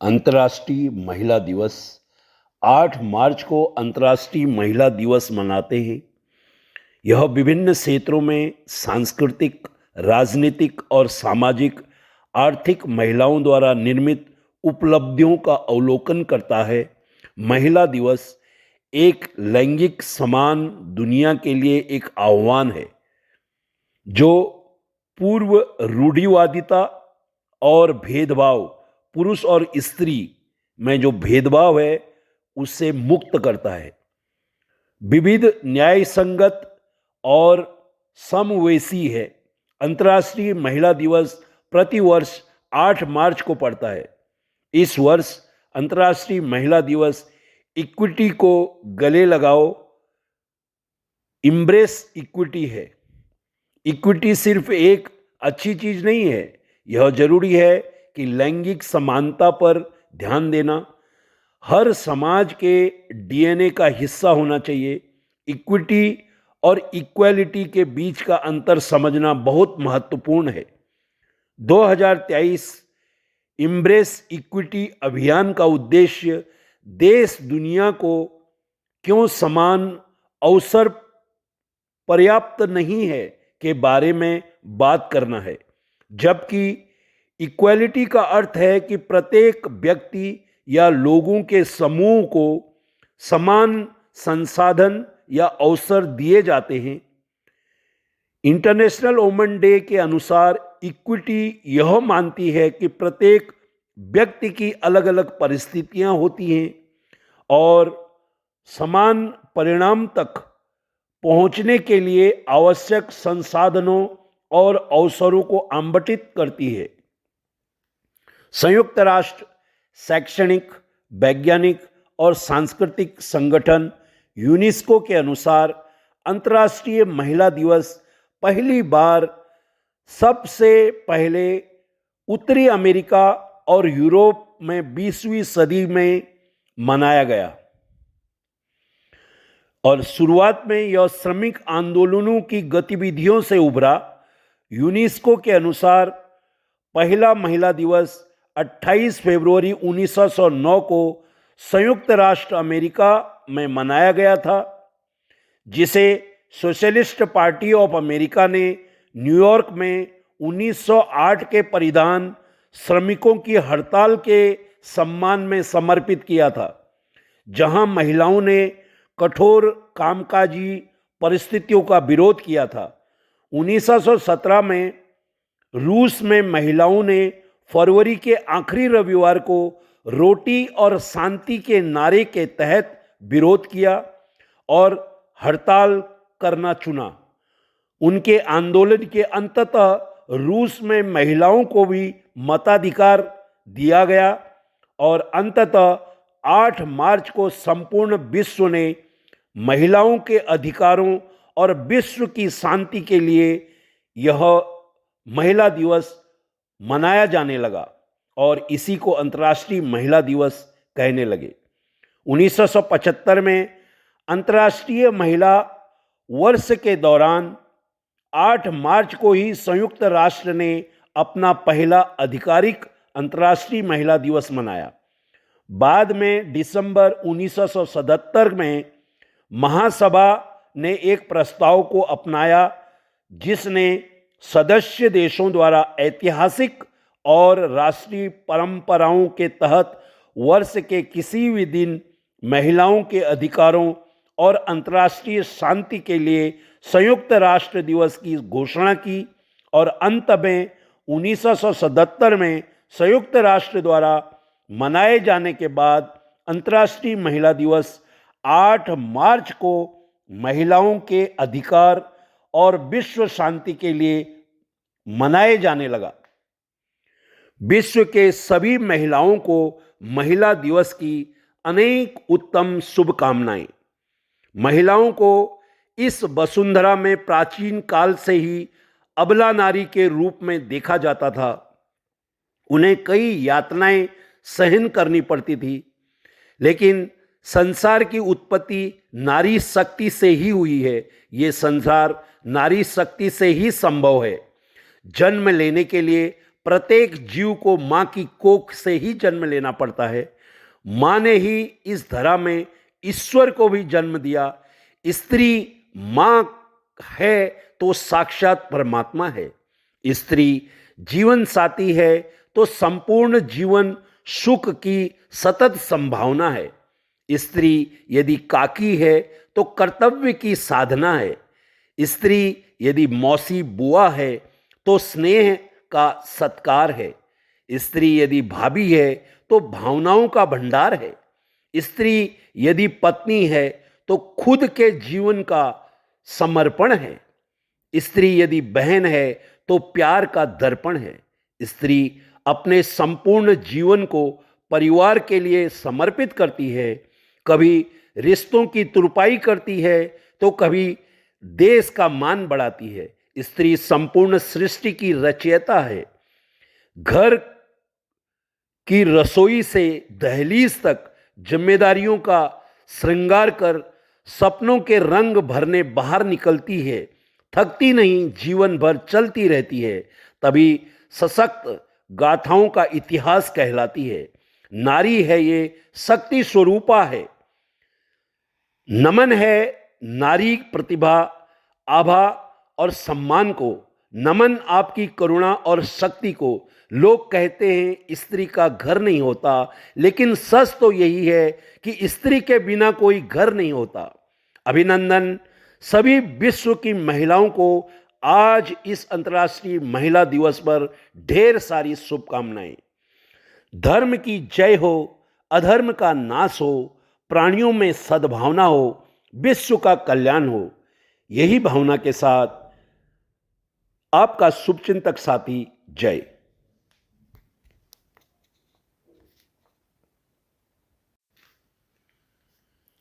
अंतर्राष्ट्रीय महिला दिवस 8 मार्च को अंतर्राष्ट्रीय महिला दिवस मनाते हैं। यह विभिन्न क्षेत्रों में सांस्कृतिक, राजनीतिक और सामाजिक आर्थिक महिलाओं द्वारा निर्मित उपलब्धियों का अवलोकन करता है। महिला दिवस एक लैंगिक समान दुनिया के लिए एक आह्वान है जो पूर्व रूढ़िवादिता और भेदभाव, पुरुष और स्त्री में जो भेदभाव है उससे मुक्त करता है। विविध, न्याय संगत और समवयसी है। अंतर्राष्ट्रीय महिला दिवस प्रतिवर्ष 8 मार्च को पड़ता है। इस वर्ष अंतर्राष्ट्रीय महिला दिवस इक्विटी को गले लगाओ, इम्ब्रेस इक्विटी है। इक्विटी सिर्फ एक अच्छी चीज नहीं है, यह जरूरी है कि लैंगिक समानता पर ध्यान देना हर समाज के डीएनए का हिस्सा होना चाहिए। इक्विटी और इक्वालिटी के बीच का अंतर समझना बहुत महत्वपूर्ण है। 2023 इम्ब्रेस इक्विटी अभियान का उद्देश्य देश दुनिया को क्यों समान अवसर पर्याप्त नहीं है के बारे में बात करना है, जबकि इक्वालिटी का अर्थ है कि प्रत्येक व्यक्ति या लोगों के समूह को समान संसाधन या अवसर दिए जाते हैं। इंटरनेशनल वुमेन डे के अनुसार इक्विटी यह मानती है कि प्रत्येक व्यक्ति की अलग अलग परिस्थितियां होती हैं और समान परिणाम तक पहुंचने के लिए आवश्यक संसाधनों और अवसरों को आवंटित करती है। संयुक्त राष्ट्र शैक्षणिक, वैज्ञानिक और सांस्कृतिक संगठन यूनेस्को के अनुसार अंतर्राष्ट्रीय महिला दिवस पहली बार सबसे पहले उत्तरी अमेरिका और यूरोप में 20वीं सदी में मनाया गया और शुरुआत में यह श्रमिक आंदोलनों की गतिविधियों से उभरा। यूनेस्को के अनुसार पहला महिला दिवस 28 फरवरी 1909 को संयुक्त राष्ट्र अमेरिका में मनाया गया था, जिसे सोशलिस्ट पार्टी ऑफ अमेरिका ने न्यूयॉर्क में 1908 के परिधान श्रमिकों की हड़ताल के सम्मान में समर्पित किया था, जहां महिलाओं ने कठोर कामकाजी परिस्थितियों का विरोध किया था। 1917 में रूस में महिलाओं ने फरवरी के आखिरी रविवार को रोटी और शांति के नारे के तहत विरोध किया और हड़ताल करना चुना। उनके आंदोलन के अंततः रूस में महिलाओं को भी मताधिकार दिया गया और अंततः 8 मार्च को संपूर्ण विश्व ने महिलाओं के अधिकारों और विश्व की शांति के लिए यह महिला दिवस मनाया जाने लगा और इसी को अंतर्राष्ट्रीय महिला दिवस कहने लगे। 1975 में अंतर्राष्ट्रीय महिला वर्ष के दौरान 8 मार्च को ही संयुक्त राष्ट्र ने अपना पहला आधिकारिक अंतर्राष्ट्रीय महिला दिवस मनाया। बाद में दिसंबर 1977 में महासभा ने एक प्रस्ताव को अपनाया जिसने सदस्य देशों द्वारा ऐतिहासिक और राष्ट्रीय परंपराओं के तहत वर्ष के किसी भी दिन महिलाओं के अधिकारों और अंतर्राष्ट्रीय शांति के लिए संयुक्त राष्ट्र दिवस की घोषणा की और अंत में 1977 में संयुक्त राष्ट्र द्वारा मनाए जाने के बाद अंतर्राष्ट्रीय महिला दिवस 8 मार्च को महिलाओं के अधिकार और विश्व शांति के लिए मनाए जाने लगा। विश्व के सभी महिलाओं को महिला दिवस की अनेक उत्तम शुभकामनाएं। महिलाओं को इस वसुंधरा में प्राचीन काल से ही अबला नारी के रूप में देखा जाता था। उन्हें कई यातनाएं सहन करनी पड़ती थी, लेकिन संसार की उत्पत्ति नारी शक्ति से ही हुई है। ये संसार नारी शक्ति से ही संभव है। जन्म लेने के लिए प्रत्येक जीव को मां की कोख से ही जन्म लेना पड़ता है। मां ने ही इस धरा में ईश्वर को भी जन्म दिया। स्त्री मां है तो साक्षात परमात्मा है। स्त्री जीवन साथी है तो संपूर्ण जीवन सुख की सतत संभावना है। स्त्री यदि काकी है तो कर्तव्य की साधना है। स्त्री यदि मौसी बुआ है तो स्नेह का सत्कार है। स्त्री यदि भाभी है तो भावनाओं का भंडार है। स्त्री यदि पत्नी है तो खुद के जीवन का समर्पण है। स्त्री यदि बहन है तो प्यार का दर्पण है। स्त्री अपने संपूर्ण जीवन को परिवार के लिए समर्पित करती है। कभी रिश्तों की तुरपाई करती है तो कभी देश का मान बढ़ाती है। स्त्री संपूर्ण सृष्टि की रचयिता है। घर की रसोई से दहलीज तक जिम्मेदारियों का श्रृंगार कर सपनों के रंग भरने बाहर निकलती है। थकती नहीं, जीवन भर चलती रहती है। तभी सशक्त गाथाओं का इतिहास कहलाती है। नारी है ये शक्ति स्वरूपा है। नमन है नारी प्रतिभा, आभा और सम्मान को। नमन आपकी करुणा और शक्ति को। लोग कहते हैं स्त्री का घर नहीं होता, लेकिन सच तो यही है कि स्त्री के बिना कोई घर नहीं होता। अभिनंदन सभी विश्व की महिलाओं को आज इस अंतर्राष्ट्रीय महिला दिवस पर ढेर सारी शुभकामनाएं। धर्म की जय हो, अधर्म का नाश हो, प्राणियों में सद्भावना हो, विश्व का कल्याण हो। यही भावना के साथ आपका शुभचिंतक साथी जय।